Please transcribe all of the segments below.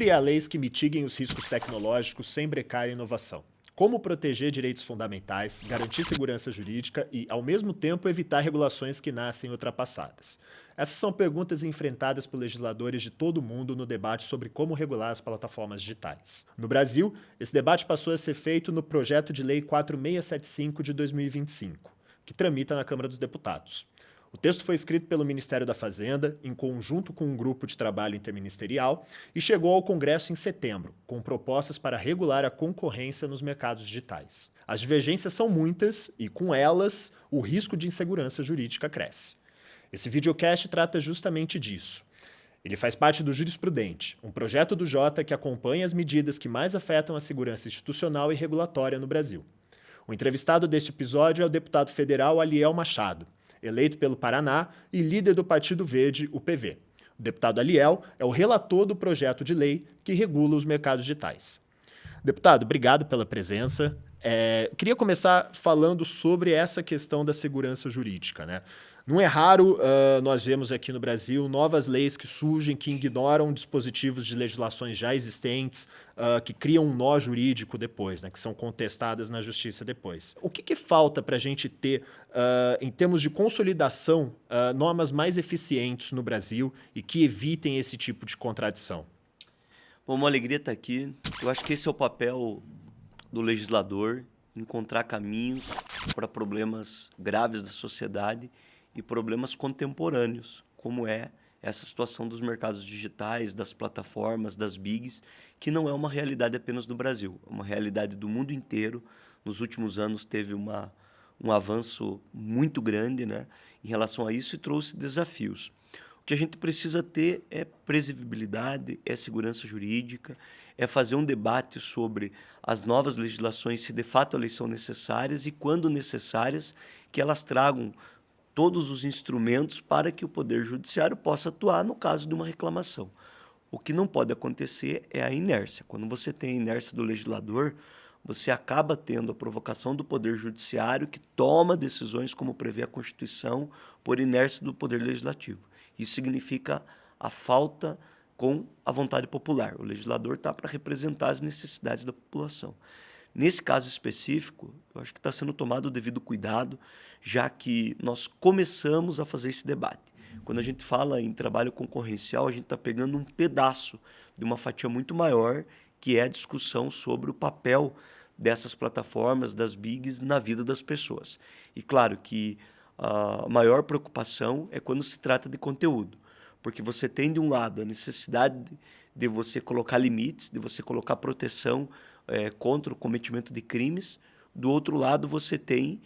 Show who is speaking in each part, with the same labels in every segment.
Speaker 1: criar leis que mitiguem os riscos tecnológicos sem brecar a inovação? Como proteger direitos fundamentais, garantir segurança jurídica e, ao mesmo tempo, evitar regulações que nascem ultrapassadas? Essas são perguntas enfrentadas por legisladores de todo o mundo no debate sobre como regular as plataformas digitais. No Brasil, esse debate passou a ser feito no Projeto de Lei 4675 de 2025, que tramita na Câmara dos Deputados. O texto foi escrito pelo Ministério da Fazenda, em conjunto com um grupo de trabalho interministerial, e chegou ao Congresso em setembro, com propostas para regular a concorrência nos mercados digitais. As divergências são muitas e, com elas, o risco de insegurança jurídica cresce. Esse videocast trata justamente disso. Ele faz parte do Jurisprudente, um projeto do Jota que acompanha as medidas que mais afetam a segurança institucional e regulatória no Brasil. O entrevistado deste episódio é o deputado federal Aliel Machado, eleito pelo Paraná e líder do Partido Verde, o PV. O deputado Aliel é o relator do projeto de lei que regula os mercados digitais. Deputado, obrigado pela presença. Queria começar falando sobre essa questão da segurança jurídica, né? Não é raro nós vemos aqui no Brasil novas leis que surgem, que ignoram dispositivos de legislações já existentes, que criam um nó jurídico depois, né, que são contestadas na justiça depois. O que falta para a gente ter, em termos de consolidação, normas mais eficientes no Brasil e que evitem esse tipo de contradição?
Speaker 2: Bom, uma alegria estar aqui. Eu acho que esse é o papel do legislador, encontrar caminhos para problemas graves da sociedade e problemas contemporâneos, como é essa situação dos mercados digitais, das plataformas, das bigs, que não é uma realidade apenas do Brasil, é uma realidade do mundo inteiro. Nos últimos anos teve um avanço muito grande, né, em relação a isso e trouxe desafios. O que a gente precisa ter é previsibilidade, é segurança jurídica, é fazer um debate sobre as novas legislações, se de fato elas são necessárias e, quando necessárias, que elas tragam todos os instrumentos para que o Poder Judiciário possa atuar no caso de uma reclamação. O que não pode acontecer é a inércia. Quando você tem a inércia do legislador, você acaba tendo a provocação do Poder Judiciário, que toma decisões como prevê a Constituição, por inércia do Poder Legislativo. Isso significa a falta com a vontade popular. O legislador está para representar as necessidades da população. Nesse caso específico, eu acho que está sendo tomado o devido cuidado, já que nós começamos a fazer esse debate. Quando a gente fala em trabalho concorrencial, a gente está pegando um pedaço de uma fatia muito maior, que é a discussão sobre o papel dessas plataformas, das bigs, na vida das pessoas. E claro que a maior preocupação é quando se trata de conteúdo, porque você tem, de um lado, a necessidade de você colocar limites, de você colocar proteção contra o cometimento de crimes. Do outro lado, você tem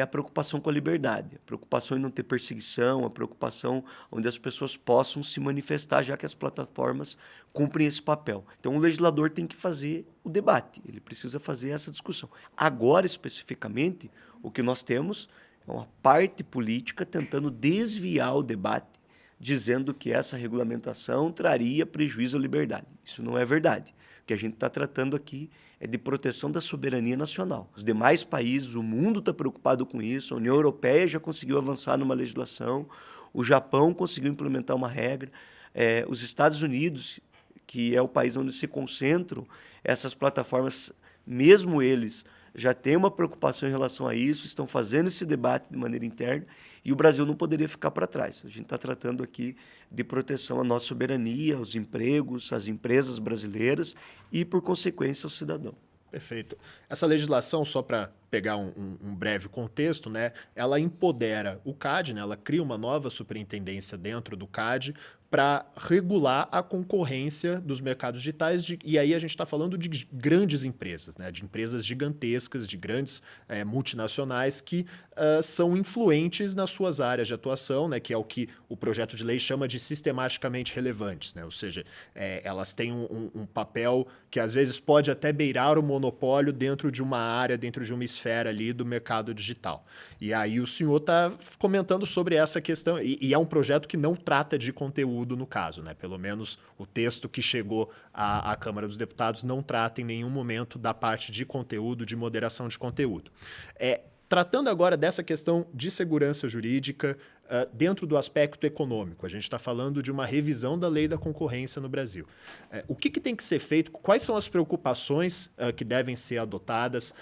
Speaker 2: a preocupação com a liberdade, a preocupação em não ter perseguição, a preocupação onde as pessoas possam se manifestar, já que as plataformas cumprem esse papel. Então, o legislador tem que fazer o debate, ele precisa fazer essa discussão. Agora, especificamente, o que nós temos é uma parte política tentando desviar o debate, dizendo que essa regulamentação traria prejuízo à liberdade. Isso não é verdade. O que a gente está tratando aqui é de proteção da soberania nacional. Os demais países, o mundo está preocupado com isso, a União Europeia já conseguiu avançar numa legislação, o Japão conseguiu implementar uma regra, os Estados Unidos, que é o país onde se concentram essas plataformas, mesmo eles já têm uma preocupação em relação a isso, estão fazendo esse debate de maneira interna, e o Brasil não poderia ficar para trás. A gente está tratando aqui de proteção à nossa soberania, aos empregos, às empresas brasileiras e, por consequência, ao cidadão.
Speaker 1: Perfeito. Essa legislação, só para pegar um breve contexto, né, ela empodera o CAD, né, ela cria uma nova superintendência dentro do CAD para regular a concorrência dos mercados digitais, e aí a gente está falando de grandes empresas, né, de empresas gigantescas, de grandes multinacionais que são influentes nas suas áreas de atuação, né, que é o que o projeto de lei chama de sistematicamente relevantes, né, ou seja, elas têm um papel que às vezes pode até beirar o monopólio dentro de uma área, dentro de uma esfera ali do mercado digital. E aí o senhor está comentando sobre essa questão, e é um projeto que não trata de conteúdo no caso, né? Pelo menos o texto que chegou à Câmara dos Deputados não trata em nenhum momento da parte de conteúdo, de moderação de conteúdo. Tratando agora dessa questão de segurança jurídica, dentro do aspecto econômico. A gente está falando de uma revisão da lei da concorrência no Brasil. O que tem que ser feito? Quais são as preocupações que devem ser adotadas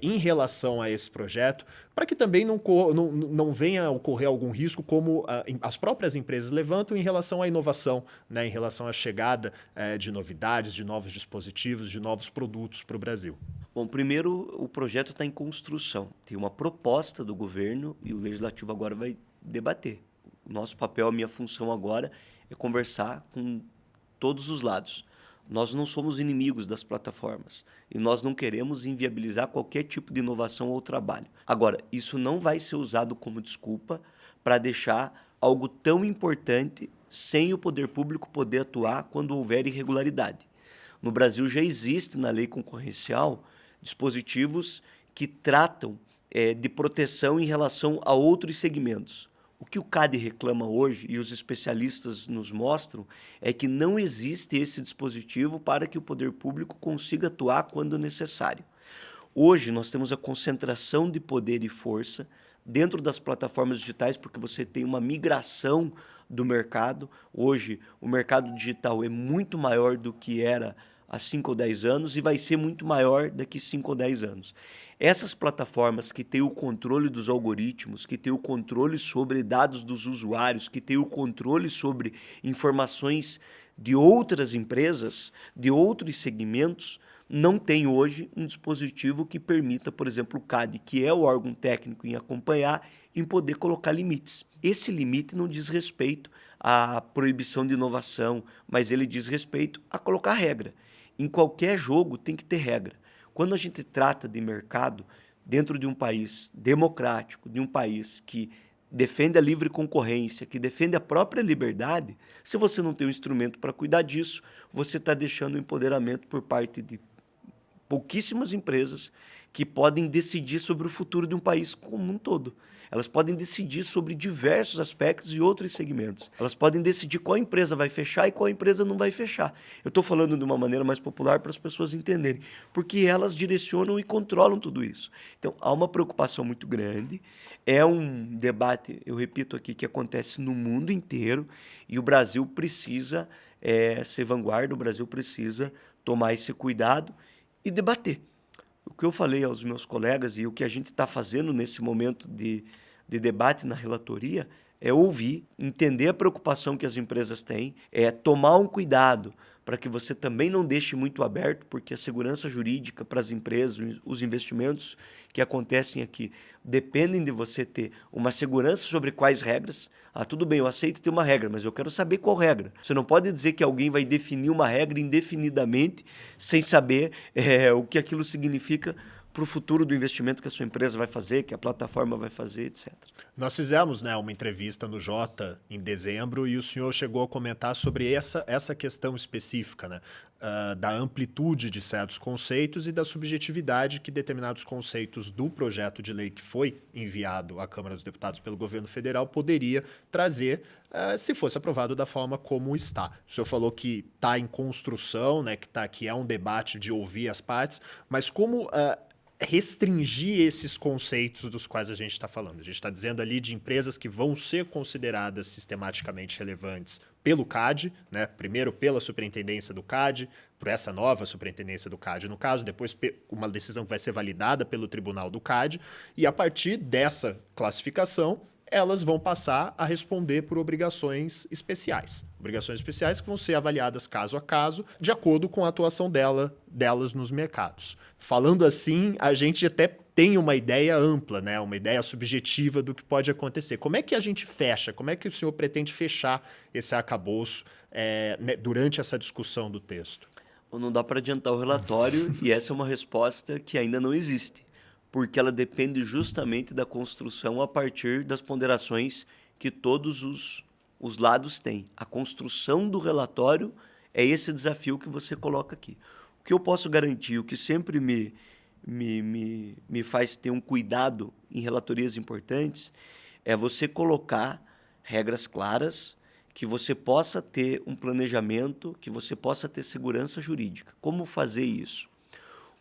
Speaker 1: em relação a esse projeto, para que também não venha a ocorrer algum risco, como as próprias empresas levantam em relação à inovação, né, em relação à chegada de novidades, de novos dispositivos, de novos produtos para o Brasil?
Speaker 2: Bom, primeiro, o projeto está em construção. Tem uma proposta do governo e o Legislativo agora vai debater. O nosso papel, a minha função agora é conversar com todos os lados. Nós não somos inimigos das plataformas e nós não queremos inviabilizar qualquer tipo de inovação ou trabalho. Agora, isso não vai ser usado como desculpa para deixar algo tão importante sem o poder público poder atuar quando houver irregularidade. No Brasil já existe na lei concorrencial dispositivos que tratam de proteção em relação a outros segmentos. O que o CADE reclama hoje, e os especialistas nos mostram, é que não existe esse dispositivo para que o poder público consiga atuar quando necessário. Hoje nós temos a concentração de poder e força dentro das plataformas digitais, porque você tem uma migração do mercado. Hoje o mercado digital é muito maior do que era há 5 ou 10 anos e vai ser muito maior daqui 5 ou 10 anos. Essas plataformas que têm o controle dos algoritmos, que têm o controle sobre dados dos usuários, que têm o controle sobre informações de outras empresas, de outros segmentos, não tem hoje um dispositivo que permita, por exemplo, o CADE, que é o órgão técnico em acompanhar, em poder colocar limites. Esse limite não diz respeito à proibição de inovação, mas ele diz respeito a colocar regra. Em qualquer jogo tem que ter regra. Quando a gente trata de mercado dentro de um país democrático, de um país que defende a livre concorrência, que defende a própria liberdade, se você não tem um instrumento para cuidar disso, você está deixando o empoderamento por parte de pouquíssimas empresas que podem decidir sobre o futuro de um país como um todo. Elas podem decidir sobre diversos aspectos e outros segmentos. Elas podem decidir qual empresa vai fechar e qual empresa não vai fechar. Eu estou falando de uma maneira mais popular para as pessoas entenderem, porque elas direcionam e controlam tudo isso. Então, há uma preocupação muito grande, é um debate, eu repito aqui, que acontece no mundo inteiro e o Brasil precisa ser vanguarda, o Brasil precisa tomar esse cuidado e debater. O que eu falei aos meus colegas e o que a gente está fazendo nesse momento de debate na relatoria é ouvir, entender a preocupação que as empresas têm, tomar um cuidado para que você também não deixe muito aberto, porque a segurança jurídica para as empresas, os investimentos que acontecem aqui, dependem de você ter uma segurança sobre quais regras. Tudo bem, eu aceito ter uma regra, mas eu quero saber qual regra. Você não pode dizer que alguém vai definir uma regra indefinidamente sem saber o que aquilo significa para o futuro do investimento que a sua empresa vai fazer, que a plataforma vai fazer, etc.
Speaker 1: Nós fizemos, né, uma entrevista no Jota em dezembro e o senhor chegou a comentar sobre essa questão específica, né, da amplitude de certos conceitos e da subjetividade que determinados conceitos do projeto de lei que foi enviado à Câmara dos Deputados pelo governo federal poderia trazer se fosse aprovado da forma como está. O senhor falou que está em construção, né, que é um debate de ouvir as partes, mas como restringir esses conceitos dos quais a gente está falando? A gente está dizendo ali de empresas que vão ser consideradas sistematicamente relevantes pelo CAD, né? Primeiro pela superintendência do CAD, por essa nova superintendência do CAD, no caso, depois uma decisão que vai ser validada pelo tribunal do CAD, e a partir dessa classificação, elas vão passar a responder por obrigações especiais. Obrigações especiais que vão ser avaliadas caso a caso, de acordo com a atuação delas nos mercados. Falando assim, a gente até tem uma ideia ampla, né? Uma ideia subjetiva do que pode acontecer. Como é que a gente fecha? Como é que o senhor pretende fechar esse arcabouço durante essa discussão do texto?
Speaker 2: Não dá para adiantar o relatório e essa é uma resposta que ainda não existe, porque ela depende justamente da construção a partir das ponderações que todos os lados têm. A construção do relatório é esse desafio que você coloca aqui. O que eu posso garantir, o que sempre me faz ter um cuidado em relatorias importantes, é você colocar regras claras, que você possa ter um planejamento, que você possa ter segurança jurídica. Como fazer isso?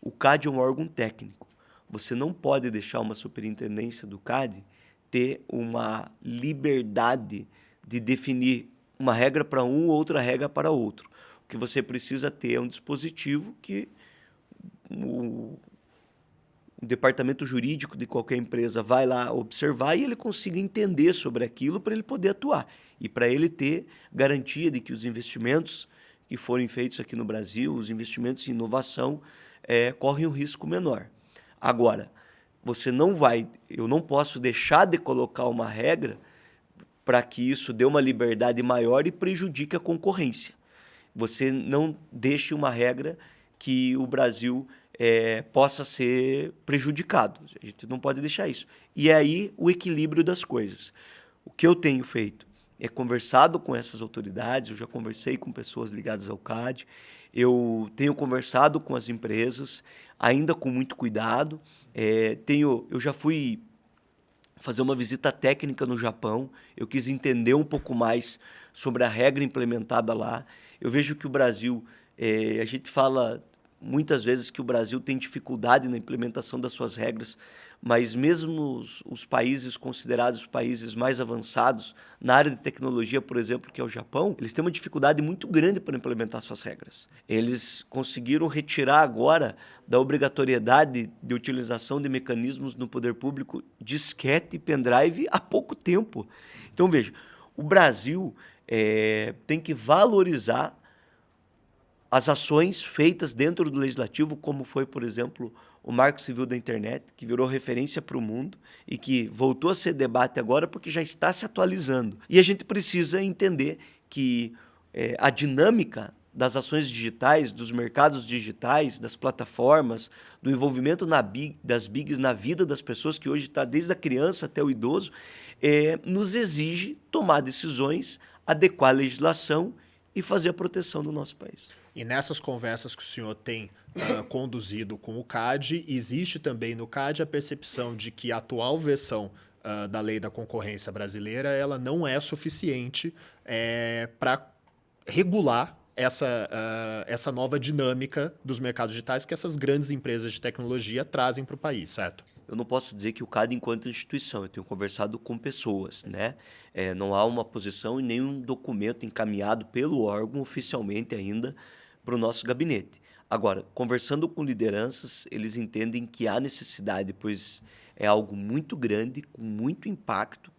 Speaker 2: O CAD é um órgão técnico. Você não pode deixar uma superintendência do CAD ter uma liberdade de definir uma regra para um, outra regra para outro. O que você precisa ter é um dispositivo que o departamento jurídico de qualquer empresa vai lá observar e ele consiga entender sobre aquilo para ele poder atuar. E para ele ter garantia de que os investimentos que forem feitos aqui no Brasil, os investimentos em inovação, correm um risco menor. Agora, eu não posso deixar de colocar uma regra para que isso dê uma liberdade maior e prejudique a concorrência. Você não deixe uma regra que o Brasil possa ser prejudicado. A gente não pode deixar isso. E é aí o equilíbrio das coisas. O que eu tenho feito é conversado com essas autoridades, eu já conversei com pessoas ligadas ao CAD, eu tenho conversado com as empresas, ainda com muito cuidado. Eu já fui fazer uma visita técnica no Japão, eu quis entender um pouco mais sobre a regra implementada lá. Eu vejo que o Brasil, a gente fala muitas vezes que o Brasil tem dificuldade na implementação das suas regras, mas mesmo os países considerados os países mais avançados na área de tecnologia, por exemplo, que é o Japão, eles têm uma dificuldade muito grande para implementar suas regras. Eles conseguiram retirar agora da obrigatoriedade de utilização de mecanismos no poder público disquete e pendrive há pouco tempo. Então, veja, o Brasil tem que valorizar as ações feitas dentro do legislativo, como foi, por exemplo, o Marco Civil da Internet, que virou referência para o mundo e que voltou a ser debate agora porque já está se atualizando. E a gente precisa entender que a dinâmica das ações digitais, dos mercados digitais, das plataformas, do envolvimento das bigs na vida das pessoas, que hoje está desde a criança até o idoso, nos exige tomar decisões, adequar a legislação e fazer a proteção do nosso país.
Speaker 1: E nessas conversas que o senhor tem conduzido com o CAD, existe também no CAD a percepção de que a atual versão da lei da concorrência brasileira ela não é suficiente para regular essa nova dinâmica dos mercados digitais que essas grandes empresas de tecnologia trazem para o país, certo?
Speaker 2: Eu não posso dizer que o CAD enquanto instituição, eu tenho conversado com pessoas, né? Não há uma posição e nenhum documento encaminhado pelo órgão oficialmente ainda para o nosso gabinete. Agora, conversando com lideranças, eles entendem que há necessidade, pois é algo muito grande, com muito impacto,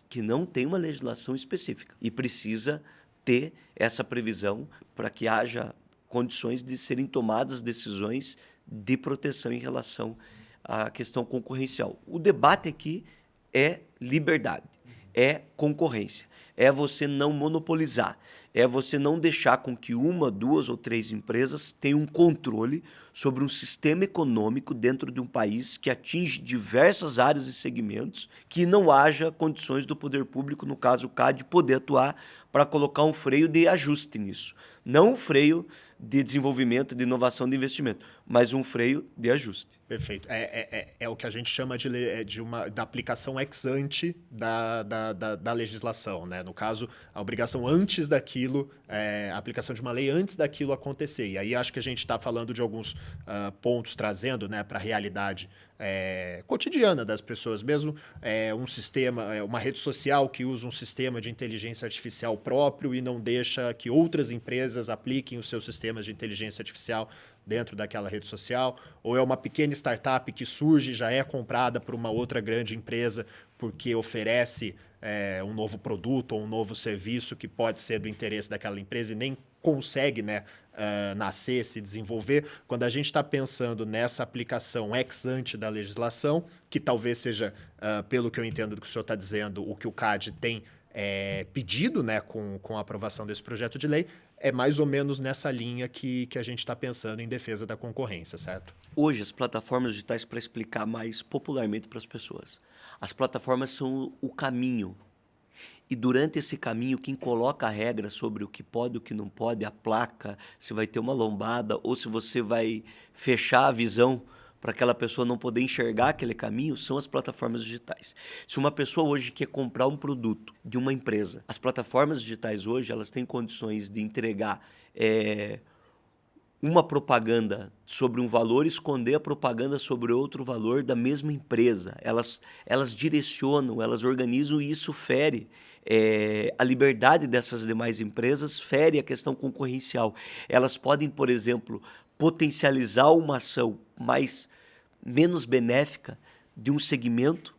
Speaker 2: que não tem uma legislação específica e precisa ter essa previsão para que haja condições de serem tomadas decisões de proteção em relação à questão concorrencial. O debate aqui é liberdade, é concorrência, é você não monopolizar, é você não deixar com que uma, duas ou três empresas tenham um controle sobre um sistema econômico dentro de um país que atinge diversas áreas e segmentos, que não haja condições do poder público, no caso o CAD, poder atuar para colocar um freio de ajuste nisso. Não um freio de desenvolvimento, de inovação, de investimento, mas um freio de ajuste.
Speaker 1: Perfeito. É o que a gente chama da aplicação ex ante da legislação, né? No caso, a obrigação antes daquilo, a aplicação de uma lei antes daquilo acontecer. E aí acho que a gente está falando de alguns pontos trazendo, né, para a realidade cotidiana das pessoas mesmo. Um sistema, uma rede social que usa um sistema de inteligência artificial próprio e não deixa que outras empresas apliquem os seus sistemas de inteligência artificial dentro daquela rede social, ou é uma pequena startup que surge e já é comprada por uma outra grande empresa porque oferece um novo produto ou um novo serviço que pode ser do interesse daquela empresa e nem consegue, né, nascer, se desenvolver. Quando a gente está pensando nessa aplicação ex ante da legislação, que talvez seja, pelo que eu entendo do que o senhor está dizendo, o que o CAD tem pedido, né, com a aprovação desse projeto de lei, é mais ou menos nessa linha que a gente está pensando em defesa da concorrência, certo?
Speaker 2: Hoje, as plataformas digitais, para explicar mais popularmente para as pessoas, as plataformas são o caminho. E durante esse caminho, quem coloca a regra sobre o que pode e o que não pode, a placa, se vai ter uma lombada ou se você vai fechar a visão para aquela pessoa não poder enxergar aquele caminho, são as plataformas digitais. Se uma pessoa hoje quer comprar um produto de uma empresa, as plataformas digitais hoje elas têm condições de entregar uma propaganda sobre um valor esconder a propaganda sobre outro valor da mesma empresa. Elas direcionam, elas organizam e isso fere a liberdade dessas demais empresas, fere a questão concorrencial. Elas podem, por exemplo, potencializar uma ação menos benéfica de um segmento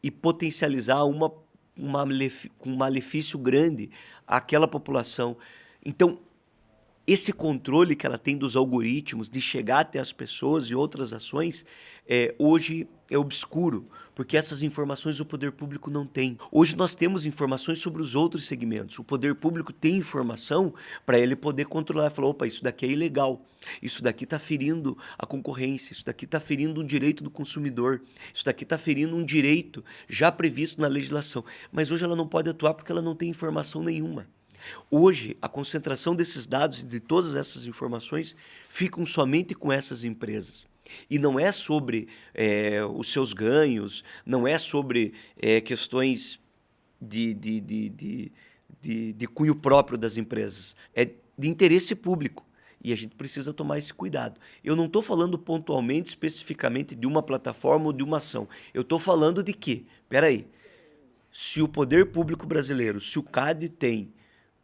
Speaker 2: e potencializar um malefício grande àquela população. Então, esse controle que ela tem dos algoritmos, de chegar até as pessoas e outras ações, hoje é obscuro, porque essas informações o poder público não tem. Hoje nós temos informações sobre os outros segmentos. O poder público tem informação para ele poder controlar. Falar, opa, isso daqui é ilegal, isso daqui está ferindo a concorrência, isso daqui está ferindo um direito do consumidor, isso daqui está ferindo um direito já previsto na legislação. Mas hoje ela não pode atuar porque ela não tem informação nenhuma. Hoje, a concentração desses dados e de todas essas informações ficam somente com essas empresas. E não é sobre os seus ganhos, não é sobre questões de cunho próprio das empresas. É de interesse público. E a gente precisa tomar esse cuidado. Eu não estou falando pontualmente, especificamente de uma plataforma ou de uma ação. Eu estou falando de que, se o poder público brasileiro, se o CAD tem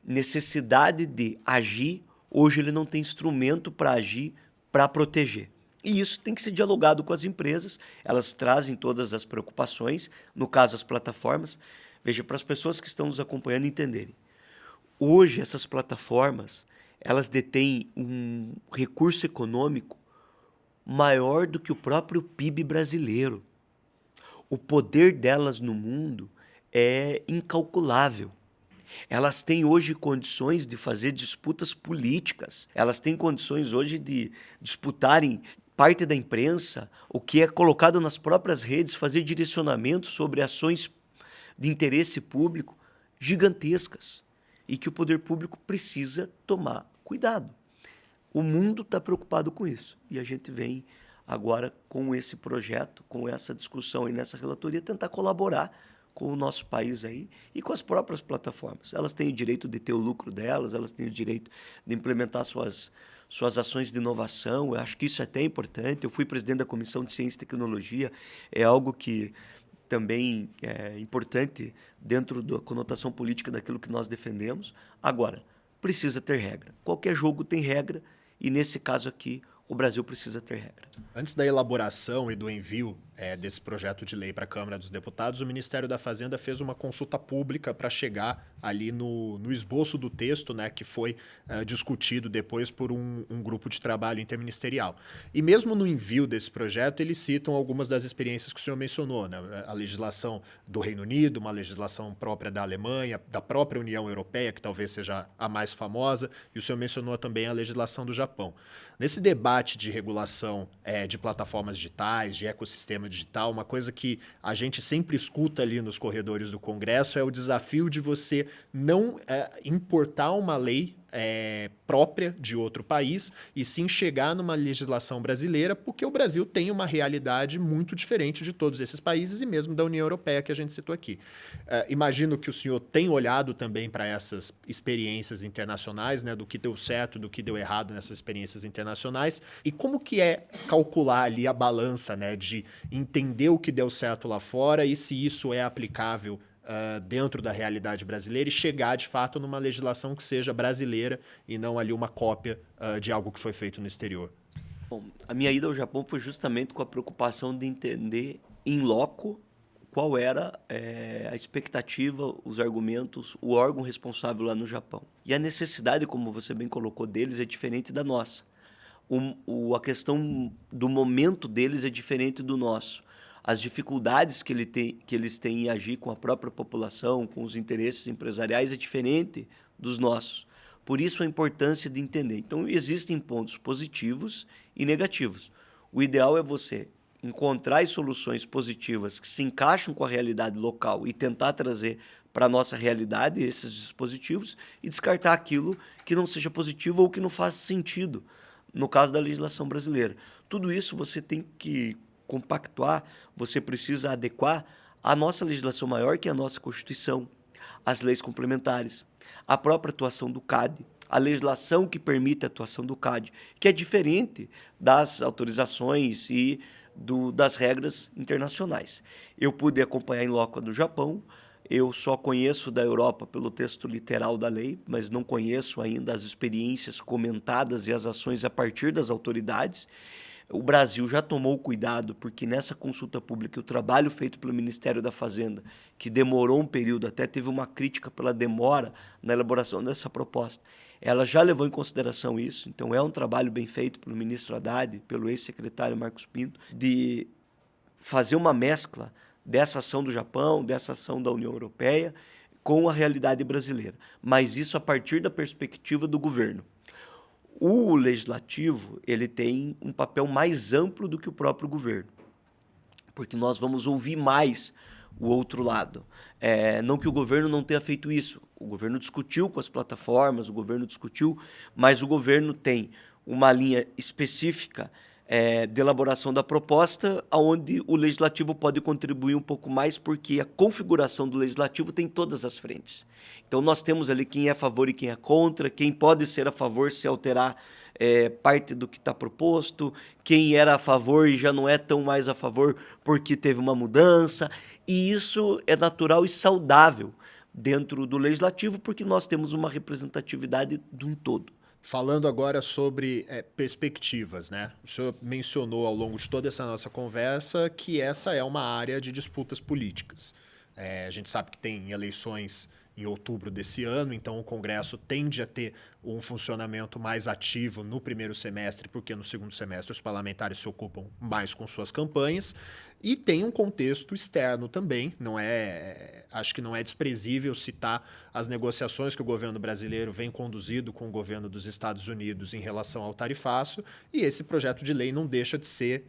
Speaker 2: necessidade de agir, hoje ele não tem instrumento para agir, para proteger. E isso tem que ser dialogado com as empresas, elas trazem todas as preocupações, no caso as plataformas. Veja, para as pessoas que estão nos acompanhando entenderem. Hoje essas plataformas, elas detêm um recurso econômico maior do que o próprio PIB brasileiro. O poder delas no mundo é incalculável. Elas têm hoje condições de fazer disputas políticas. Elas têm condições hoje de disputarem parte da imprensa, o que é colocado nas próprias redes, fazer direcionamento sobre ações de interesse público gigantescas e que o poder público precisa tomar cuidado. O mundo está preocupado com isso e a gente vem agora com esse projeto, com essa discussão e nessa relatoria tentar colaborar com o nosso país aí e com as próprias plataformas. Elas têm o direito de ter o lucro delas, elas têm o direito de implementar suas ações de inovação. Eu acho que isso é até importante. Eu fui presidente da Comissão de Ciência e Tecnologia, é algo que também é importante dentro da conotação política daquilo que nós defendemos. Agora, precisa ter regra. Qualquer jogo tem regra e, nesse caso aqui, o Brasil precisa ter regra.
Speaker 1: Antes da elaboração e do envio desse projeto de lei para a Câmara dos Deputados, o Ministério da Fazenda fez uma consulta pública para chegar ali no esboço do texto, né, que foi discutido depois por um grupo de trabalho interministerial. E mesmo no envio desse projeto, eles citam algumas das experiências que o senhor mencionou, né? A legislação do Reino Unido, uma legislação própria da Alemanha, da própria União Europeia, que talvez seja a mais famosa, e o senhor mencionou também a legislação do Japão. Nesse debate de regulação de plataformas digitais, de ecossistema digital, uma coisa que a gente sempre escuta ali nos corredores do Congresso é o desafio de você não importar uma lei própria de outro país e sim chegar numa legislação brasileira, porque o Brasil tem uma realidade muito diferente de todos esses países e mesmo da União Europeia que a gente citou aqui. Imagino que o senhor tem olhado também para essas experiências internacionais, né, do que deu certo, do que deu errado nessas experiências internacionais, e como que é calcular ali a balança, né, de entender o que deu certo lá fora e se isso é aplicável dentro da realidade brasileira e chegar, de fato, numa legislação que seja brasileira e não ali uma cópia de algo que foi feito no exterior.
Speaker 2: Bom, a minha ida ao Japão foi justamente com a preocupação de entender in loco qual era a expectativa, os argumentos, o órgão responsável lá no Japão. E a necessidade, como você bem colocou, deles é diferente da nossa. A questão do momento deles é diferente do nosso. As dificuldades que eles têm em agir com a própria população, com os interesses empresariais, é diferente dos nossos. Por isso a importância de entender. Então, existem pontos positivos e negativos. O ideal é você encontrar as soluções positivas que se encaixam com a realidade local e tentar trazer para a nossa realidade esses dispositivos e descartar aquilo que não seja positivo ou que não faça sentido, no caso da legislação brasileira. Tudo isso você tem que compactuar, você precisa adequar a nossa legislação maior, que é a nossa Constituição, as leis complementares, a própria atuação do CAD, a legislação que permite a atuação do CAD, que é diferente das autorizações e das regras internacionais. Eu pude acompanhar em loco do Japão. Eu só conheço da Europa pelo texto literal da lei, mas não conheço ainda as experiências comentadas e as ações a partir das autoridades. O Brasil já tomou cuidado, porque nessa consulta pública, o trabalho feito pelo Ministério da Fazenda, que demorou um período, até teve uma crítica pela demora na elaboração dessa proposta, ela já levou em consideração isso. Então, é um trabalho bem feito pelo ministro Haddad, pelo ex-secretário Marcos Pinto, de fazer uma mescla dessa ação do Japão, dessa ação da União Europeia, com a realidade brasileira. Mas isso a partir da perspectiva do governo. O legislativo, ele tem um papel mais amplo do que o próprio governo, porque nós vamos ouvir mais o outro lado. Não que o governo não tenha feito isso, o governo discutiu com as plataformas, o governo discutiu, mas o governo tem uma linha específica de elaboração da proposta, onde o legislativo pode contribuir um pouco mais, porque a configuração do legislativo tem todas as frentes. Então, nós temos ali quem é a favor e quem é contra, quem pode ser a favor se alterar parte do que está proposto, quem era a favor e já não é tão mais a favor porque teve uma mudança. E isso é natural e saudável dentro do legislativo, porque nós temos uma representatividade de um todo.
Speaker 1: Falando agora sobre perspectivas, né? O senhor mencionou ao longo de toda essa nossa conversa que essa é uma área de disputas políticas. A gente sabe que tem eleições em outubro desse ano, então o Congresso tende a ter um funcionamento mais ativo no primeiro semestre, porque no segundo semestre os parlamentares se ocupam mais com suas campanhas. E tem um contexto externo também, acho que não é desprezível citar as negociações que o governo brasileiro vem conduzindo com o governo dos Estados Unidos em relação ao tarifaço, e esse projeto de lei não deixa de ser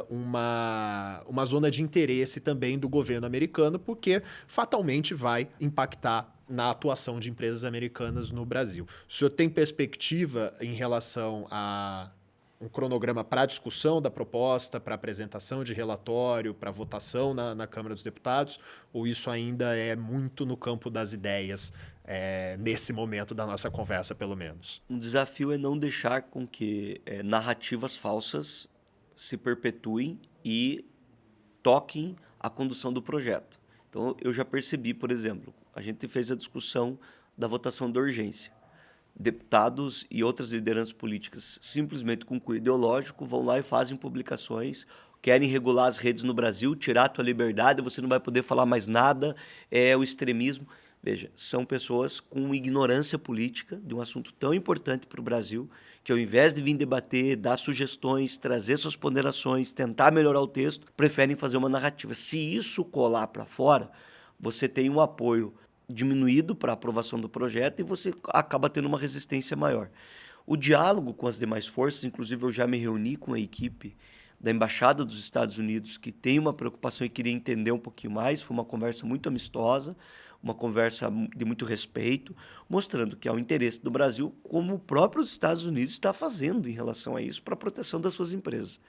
Speaker 1: uma zona de interesse também do governo americano, porque fatalmente vai impactar na atuação de empresas americanas no Brasil. O senhor tem perspectiva em relação a um cronograma para discussão da proposta, para apresentação de relatório, para votação na Câmara dos Deputados, ou isso ainda é muito no campo das ideias, nesse momento da nossa conversa, pelo menos?
Speaker 2: Um desafio é não deixar com que narrativas falsas se perpetuem e toquem a condução do projeto. Então, eu já percebi, por exemplo, a gente fez a discussão da votação da urgência. Deputados e outras lideranças políticas, simplesmente com cunho ideológico, vão lá e fazem publicações, querem regular as redes no Brasil, tirar a tua liberdade, você não vai poder falar mais nada, é o extremismo. Veja, são pessoas com ignorância política de um assunto tão importante para o Brasil, que ao invés de vir debater, dar sugestões, trazer suas ponderações, tentar melhorar o texto, preferem fazer uma narrativa. Se isso colar para fora, você tem um apoio diminuído para a aprovação do projeto e você acaba tendo uma resistência maior. O diálogo com as demais forças, inclusive eu já me reuni com a equipe da Embaixada dos Estados Unidos, que tem uma preocupação e queria entender um pouquinho mais, foi uma conversa muito amistosa, uma conversa de muito respeito, mostrando que há um interesse do Brasil, como o próprio Estados Unidos está fazendo em relação a isso, para a proteção das suas empresas.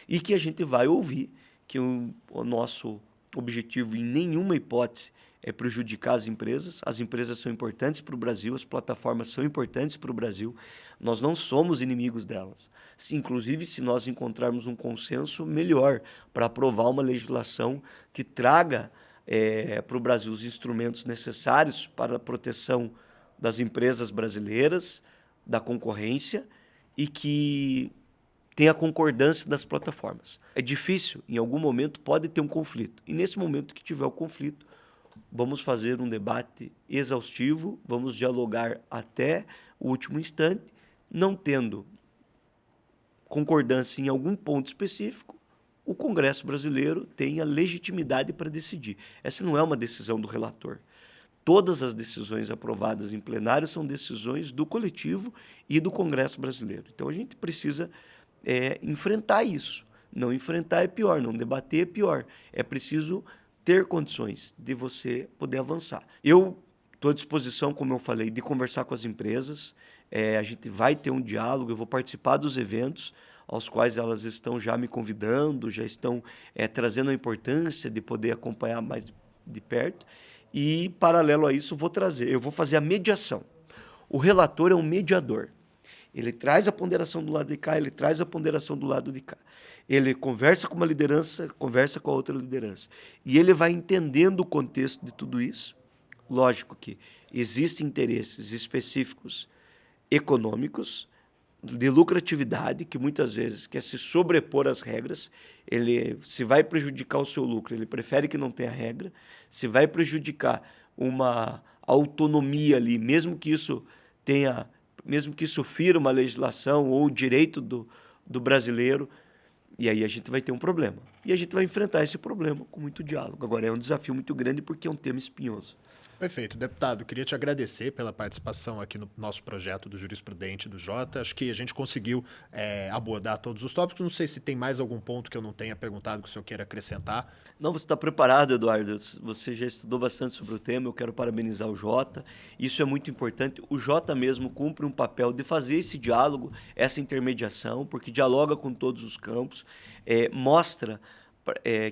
Speaker 2: E que a gente vai ouvir que o nosso objetivo, em nenhuma hipótese, é prejudicar as empresas são importantes para o Brasil, as plataformas são importantes para o Brasil, nós não somos inimigos delas. Inclusive, se nós encontrarmos um consenso melhor para aprovar uma legislação que traga para o Brasil os instrumentos necessários para a proteção das empresas brasileiras, da concorrência e que tenha a concordância das plataformas. É difícil, em algum momento pode ter um conflito, e nesse momento que tiver o conflito, vamos fazer um debate exaustivo, vamos dialogar até o último instante, não tendo concordância em algum ponto específico, o Congresso brasileiro tem a legitimidade para decidir. Essa não é uma decisão do relator. Todas as decisões aprovadas em plenário são decisões do coletivo e do Congresso brasileiro. Então, a gente precisa enfrentar isso. Não enfrentar é pior, não debater é pior. É preciso ter condições de você poder avançar. Eu estou à disposição, como eu falei, de conversar com as empresas. A gente vai ter um diálogo, eu vou participar dos eventos aos quais elas estão já me convidando, já estão trazendo a importância de poder acompanhar mais de perto. E, paralelo a isso, eu vou fazer a mediação. O relator é um mediador. Ele traz a ponderação do lado de cá, ele traz a ponderação do lado de cá. Ele conversa com uma liderança, conversa com a outra liderança. E ele vai entendendo o contexto de tudo isso. Lógico que existem interesses específicos econômicos, de lucratividade, que muitas vezes quer se sobrepor às regras. Ele, se vai prejudicar o seu lucro, ele prefere que não tenha regra. Se vai prejudicar uma autonomia ali, mesmo que isso fira uma legislação ou o direito do brasileiro, e aí a gente vai ter um problema. E a gente vai enfrentar esse problema com muito diálogo. Agora, é um desafio muito grande porque é um tema espinhoso.
Speaker 1: Perfeito. Deputado, queria te agradecer pela participação aqui no nosso projeto do Jurisprudente do Jota. Acho que a gente conseguiu abordar todos os tópicos. Não sei se tem mais algum ponto que eu não tenha perguntado que o senhor queira acrescentar.
Speaker 2: Não, você está preparado, Eduardo. Você já estudou bastante sobre o tema. Eu quero parabenizar o Jota. Isso é muito importante. O Jota mesmo cumpre um papel de fazer esse diálogo, essa intermediação, porque dialoga com todos os campos, mostra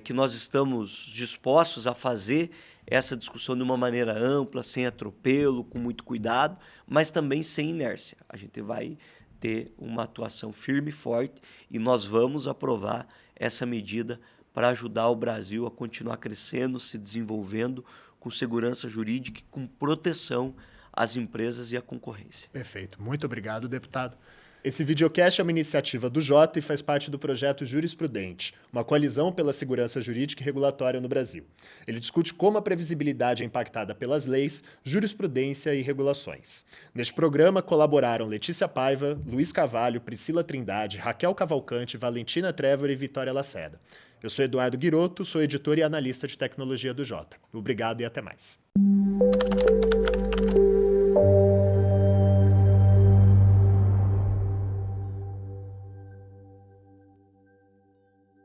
Speaker 2: que nós estamos dispostos a fazer essa discussão de uma maneira ampla, sem atropelo, com muito cuidado, mas também sem inércia. A gente vai ter uma atuação firme e forte e nós vamos aprovar essa medida para ajudar o Brasil a continuar crescendo, se desenvolvendo com segurança jurídica e com proteção às empresas e à concorrência.
Speaker 1: Perfeito. Muito obrigado, deputado. Esse videocast é uma iniciativa do Jota e faz parte do projeto Jurisprudente, uma coalizão pela segurança jurídica e regulatória no Brasil. Ele discute como a previsibilidade é impactada pelas leis, jurisprudência e regulações. Neste programa colaboraram Letícia Paiva, Luiz Carvalho, Priscila Trindade, Raquel Cavalcante, Valentina Trevor e Vitória Lacerda. Eu sou Eduardo Guirotto, sou editor e analista de tecnologia do Jota. Obrigado e até mais.